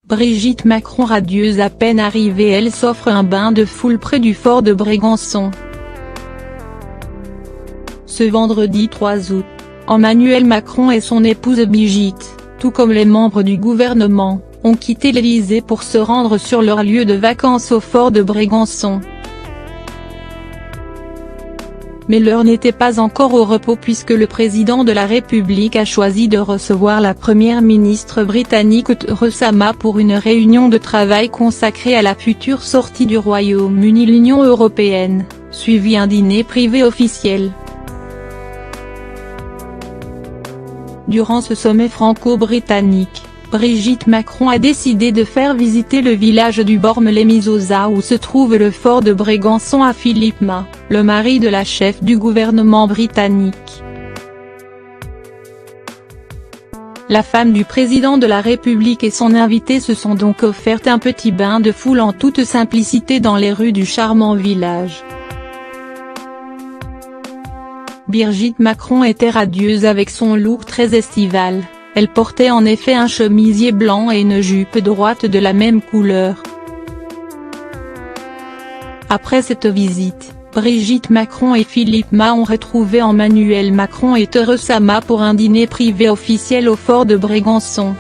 Brigitte Macron radieuse à peine arrivée, elle s'offre un bain de foule près du fort de Brégançon. Ce vendredi 3 août, Emmanuel Macron et son épouse Brigitte, tout comme les membres du gouvernement, ont quitté l'Élysée pour se rendre sur leur lieu de vacances au fort de Brégançon. Mais l'heure n'était pas encore au repos puisque le président de la République a choisi de recevoir la première ministre britannique Theresa May pour une réunion de travail consacrée à la future sortie du Royaume-Uni de l'Union européenne, suivi un dîner privé officiel. Durant ce sommet franco-britannique, Brigitte Macron a décidé de faire visiter le village du Bormes-les-Mimosas où se trouve le fort de Brégançon à Philippe May, le mari de la chef du gouvernement britannique. La femme du président de la République et son invité se sont donc offertes un petit bain de foule en toute simplicité dans les rues du charmant village. Brigitte Macron était radieuse avec son look très estival. Elle portait en effet un chemisier blanc et une jupe droite de la même couleur. Après cette visite, Brigitte Macron et Philippe May ont retrouvé Emmanuel Macron et Theresa May pour un dîner privé officiel au fort de Brégançon.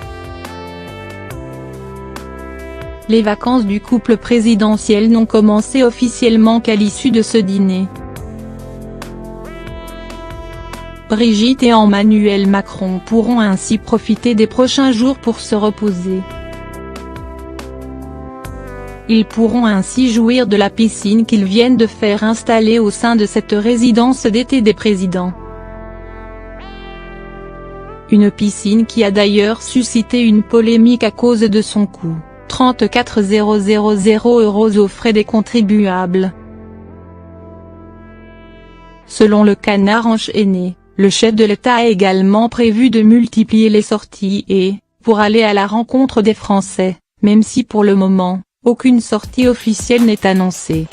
Les vacances du couple présidentiel n'ont commencé officiellement qu'à l'issue de ce dîner. Brigitte et Emmanuel Macron pourront ainsi profiter des prochains jours pour se reposer. Ils pourront ainsi jouir de la piscine qu'ils viennent de faire installer au sein de cette résidence d'été des présidents. Une piscine qui a d'ailleurs suscité une polémique à cause de son coût, 34 000 € aux frais des contribuables. Selon le Canard enchaîné, le chef de l'État a également prévu de multiplier les sorties et, pour aller à la rencontre des Français, même si pour le moment, aucune sortie officielle n'est annoncée.